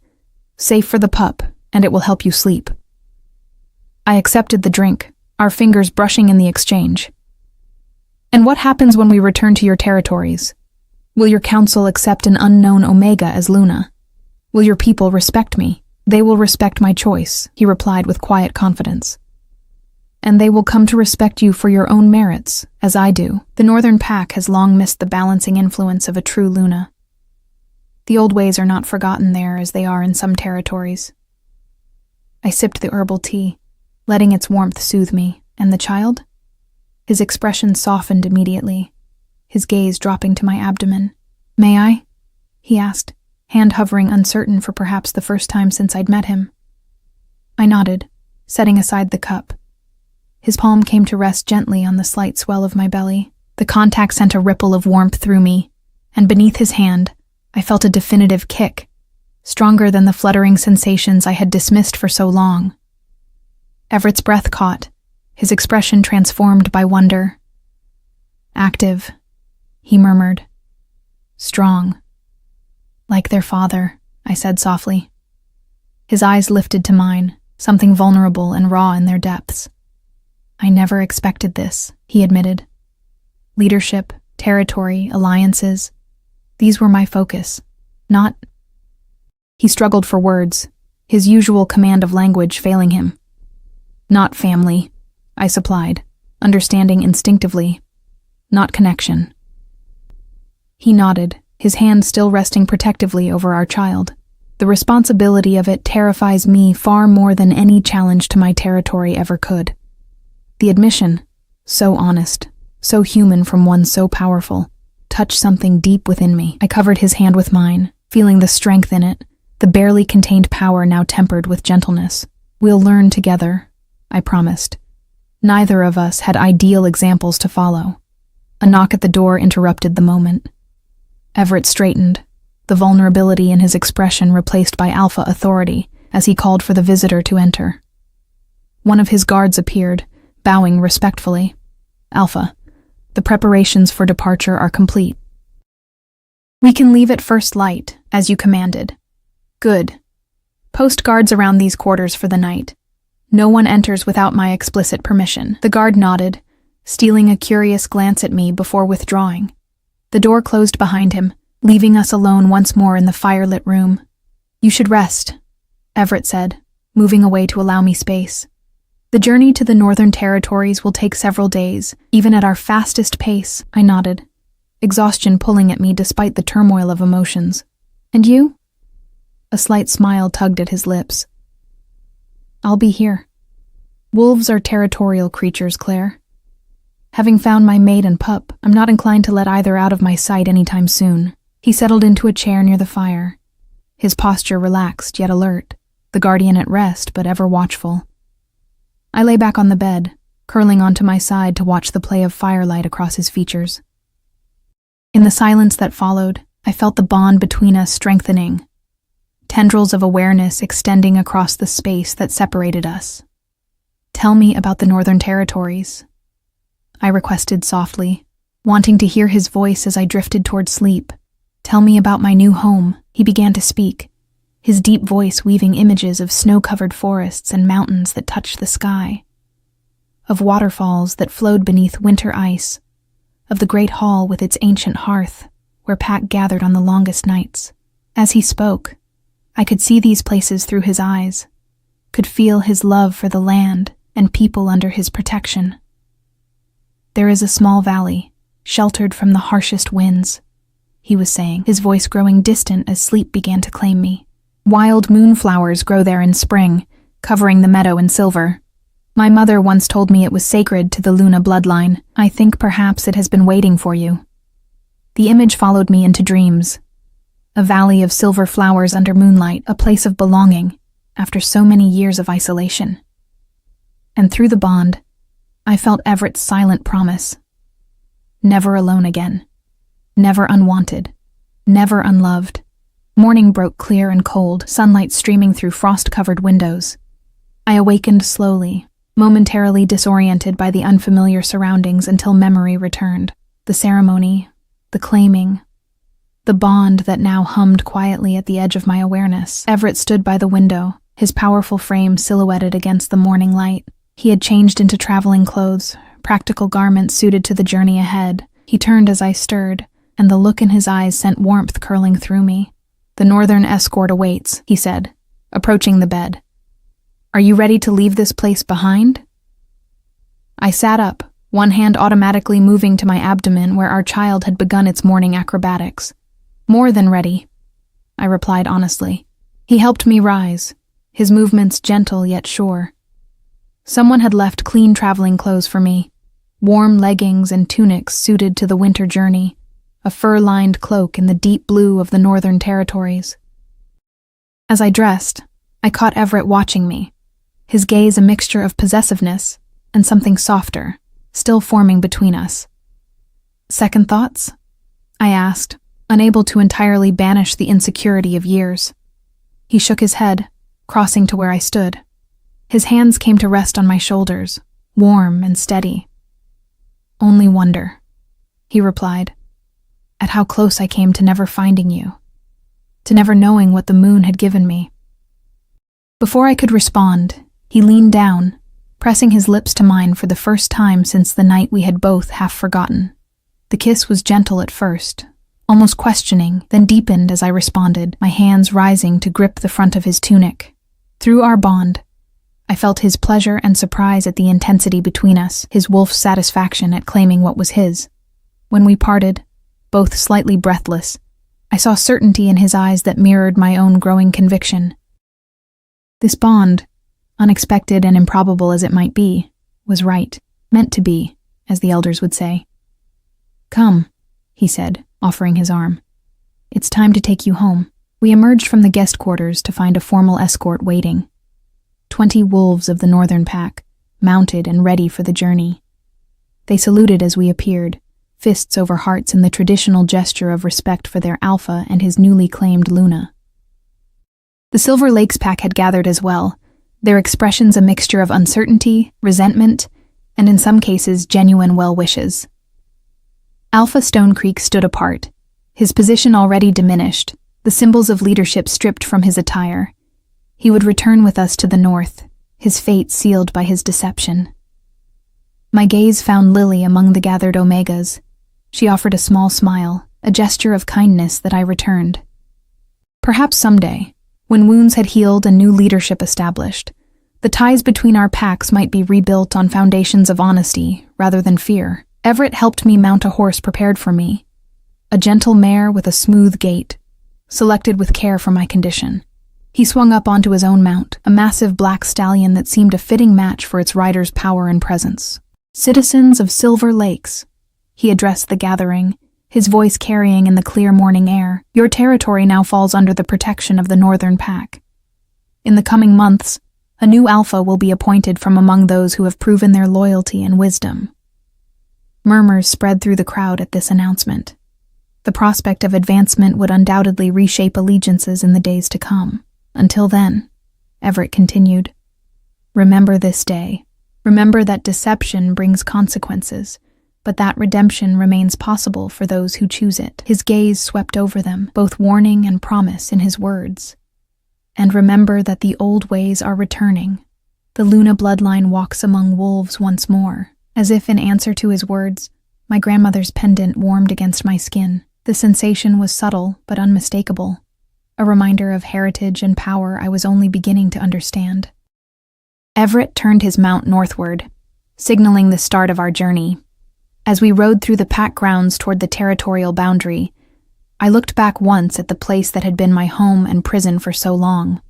"Safe for the pup, and it will help you sleep." I accepted the drink, our fingers brushing in the exchange. "And what happens when we return to your territories? Will your council accept an unknown Omega as Luna? Will your people respect me?" "They will respect my choice," he replied with quiet confidence. "And they will come to respect you for your own merits, as I do. The Northern Pack has long missed the balancing influence of a true Luna. The old ways are not forgotten there as they are in some territories." I sipped the herbal tea, letting its warmth soothe me. "And the child?" His expression softened immediately, his gaze dropping to my abdomen. "May I?" he asked, hand hovering uncertain for perhaps the first time since I'd met him. I nodded, setting aside the cup. His palm came to rest gently on the slight swell of my belly. The contact sent a ripple of warmth through me, and beneath his hand, I felt a definitive kick, stronger than the fluttering sensations I had dismissed for so long. Everett's breath caught, his expression transformed by wonder. "Active," he murmured. "Strong." "Like their father," I said softly. His eyes lifted to mine, something vulnerable and raw in their depths. "I never expected this," he admitted. "Leadership, territory, alliances, these were my focus, not—" He struggled for words, his usual command of language failing him. "Not family," I supplied, understanding instinctively. "Not connection." He nodded, his hand still resting protectively over our child. The responsibility of it terrifies me far more than any challenge to my territory ever could. The admission, so honest, so human from one so powerful, touched something deep within me. I covered his hand with mine, feeling the strength in it, the barely contained power now tempered with gentleness. "We'll learn together," I promised. Neither of us had ideal examples to follow. A knock at the door interrupted the moment. Everett straightened, the vulnerability in his expression replaced by alpha authority as he called for the visitor to enter. One of his guards appeared, bowing respectfully. "Alpha, the preparations for departure are complete." "We can leave at first light, as you commanded." "Good. Post guards around these quarters for the night. No one enters without my explicit permission." The guard nodded, stealing a curious glance at me before withdrawing. The door closed behind him, leaving us alone once more in the firelit room. "You should rest," Everett said, moving away to allow me space. "The journey to the Northern Territories will take several days, even at our fastest pace." I nodded, exhaustion pulling at me despite the turmoil of emotions. "And you?" A slight smile tugged at his lips. "I'll be here. Wolves are territorial creatures, Claire. Having found my mate and pup, I'm not inclined to let either out of my sight anytime soon." He settled into a chair near the fire, his posture relaxed yet alert, the guardian at rest but ever watchful. I lay back on the bed, curling onto my side to watch the play of firelight across his features. In the silence that followed, I felt the bond between us strengthening, tendrils of awareness extending across the space that separated us. "Tell me about the Northern Territories," I requested softly, wanting to hear his voice as I drifted toward sleep. "Tell me about my new home." He began to speak, his deep voice weaving images of snow-covered forests and mountains that touched the sky, of waterfalls that flowed beneath winter ice, of the great hall with its ancient hearth, where Pack gathered on the longest nights. As he spoke, I could see these places through his eyes, could feel his love for the land and people under his protection. "There is a small valley, sheltered from the harshest winds," he was saying, his voice growing distant as sleep began to claim me. "Wild moonflowers grow there in spring, covering the meadow in silver. My mother once told me it was sacred to the Luna bloodline. I think perhaps it has been waiting for you." The image followed me into dreams. A valley of silver flowers under moonlight, a place of belonging, after so many years of isolation. And through the bond, I felt Everett's silent promise. Never alone again. Never unwanted. Never unloved. Morning broke clear and cold, sunlight streaming through frost-covered windows. I awakened slowly, momentarily disoriented by the unfamiliar surroundings until memory returned. The ceremony, the claiming, the bond that now hummed quietly at the edge of my awareness. Everett stood by the window, his powerful frame silhouetted against the morning light. He had changed into traveling clothes, practical garments suited to the journey ahead. He turned as I stirred, and the look in his eyes sent warmth curling through me. "The northern escort awaits," he said, approaching the bed. "Are you ready to leave this place behind?" I sat up, one hand automatically moving to my abdomen where our child had begun its morning acrobatics. "More than ready," I replied honestly. He helped me rise, his movements gentle yet sure. Someone had left clean traveling clothes for me, warm leggings and tunics suited to the winter journey, a fur-lined cloak in the deep blue of the Northern Territories. As I dressed, I caught Everett watching me, his gaze a mixture of possessiveness and something softer, still forming between us. Second thoughts? I asked, unable to entirely banish the insecurity of years. He shook his head, crossing to where I stood. His hands came to rest on my shoulders, warm and steady. Only wonder, he replied, at how close I came to never finding you, to never knowing what the moon had given me. Before I could respond, he leaned down, pressing his lips to mine for the first time since the night we had both half forgotten. The kiss was gentle at first, almost questioning, then deepened as I responded, my hands rising to grip the front of his tunic. Through our bond, I felt his pleasure and surprise at the intensity between us, his wolf's satisfaction at claiming what was his. When we parted, both slightly breathless, I saw certainty in his eyes that mirrored my own growing conviction. This bond, unexpected and improbable as it might be, was right, meant to be, as the elders would say. Come, he said, offering his arm. It's time to take you home. We emerged from the guest quarters to find a formal escort waiting. 20 wolves of the northern pack, mounted and ready for the journey. They saluted as we appeared, fists over hearts in the traditional gesture of respect for their alpha and his newly claimed Luna. The Silver Lakes pack had gathered as well, their expressions a mixture of uncertainty, resentment, and in some cases genuine well wishes. Alpha Stone Creek stood apart, his position already diminished, the symbols of leadership stripped from his attire. He would return with us to the north, his fate sealed by his deception. My gaze found Lily among the gathered Omegas. She offered a small smile, a gesture of kindness that I returned. Perhaps someday, when wounds had healed and new leadership established, the ties between our packs might be rebuilt on foundations of honesty rather than fear. Everett helped me mount a horse prepared for me, a gentle mare with a smooth gait, selected with care for my condition. He swung up onto his own mount, a massive black stallion that seemed a fitting match for its rider's power and presence. Citizens of Silver Lakes, he addressed the gathering, his voice carrying in the clear morning air, your territory now falls under the protection of the Northern Pack. In the coming months, a new alpha will be appointed from among those who have proven their loyalty and wisdom. Murmurs spread through the crowd at this announcement. The prospect of advancement would undoubtedly reshape allegiances in the days to come. Until then, Everett continued, remember this day. Remember that deception brings consequences, but that redemption remains possible for those who choose it. His gaze swept over them, both warning and promise in his words. And remember that the old ways are returning. The Luna bloodline walks among wolves once more. As if in answer to his words, my grandmother's pendant warmed against my skin. The sensation was subtle but unmistakable, a reminder of heritage and power I was only beginning to understand. Everett turned his mount northward, signaling the start of our journey. As we rode through the pack grounds toward the territorial boundary, I looked back once at the place that had been my home and prison for so long.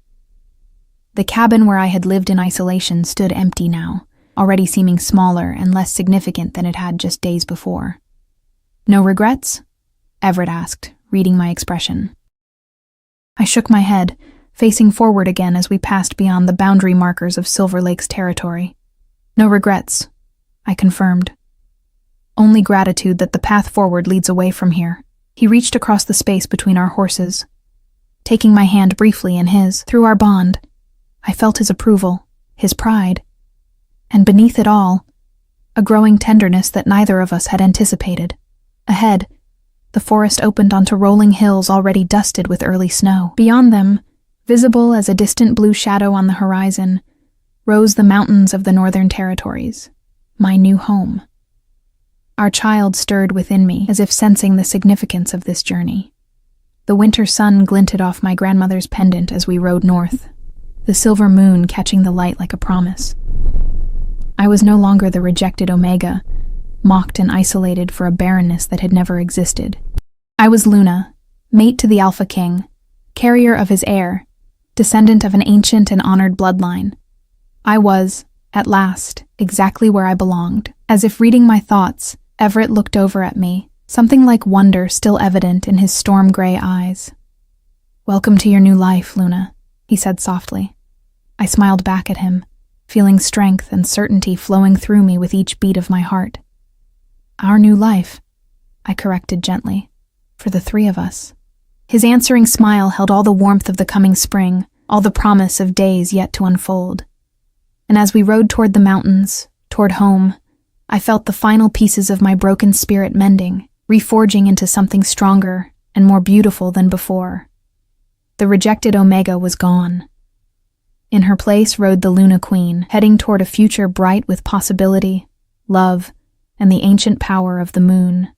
The cabin where I had lived in isolation stood empty now, already seeming smaller and less significant than it had just days before. No regrets? Everett asked, reading my expression. I shook my head, facing forward again as we passed beyond the boundary markers of Silver Lake's territory. No regrets, I confirmed. Only gratitude that the path forward leads away from here. He reached across the space between our horses. Taking my hand briefly in his, through our bond, I felt his approval, his pride, and beneath it all, a growing tenderness that neither of us had anticipated. Ahead, the forest opened onto rolling hills already dusted with early snow. Beyond them, visible as a distant blue shadow on the horizon, rose the mountains of the Northern Territories, my new home. Our child stirred within me, as if sensing the significance of this journey. The winter sun glinted off my grandmother's pendant as we rode north, the silver moon catching the light like a promise. I was no longer the rejected Omega, mocked and isolated for a barrenness that had never existed. I was Luna, mate to the Alpha King, carrier of his heir, descendant of an ancient and honored bloodline. I was, at last, exactly where I belonged. As if reading my thoughts, Everett looked over at me, something like wonder still evident in his storm-gray eyes. "Welcome to your new life, Luna," he said softly. I smiled back at him, feeling strength and certainty flowing through me with each beat of my heart. Our new life, I corrected gently, for the three of us. His answering smile held all the warmth of the coming spring, all the promise of days yet to unfold. And as we rode toward the mountains, toward home, I felt the final pieces of my broken spirit mending, reforging into something stronger and more beautiful than before. The rejected Omega was gone. In her place rode the Luna Queen, heading toward a future bright with possibility, love, and the ancient power of the moon.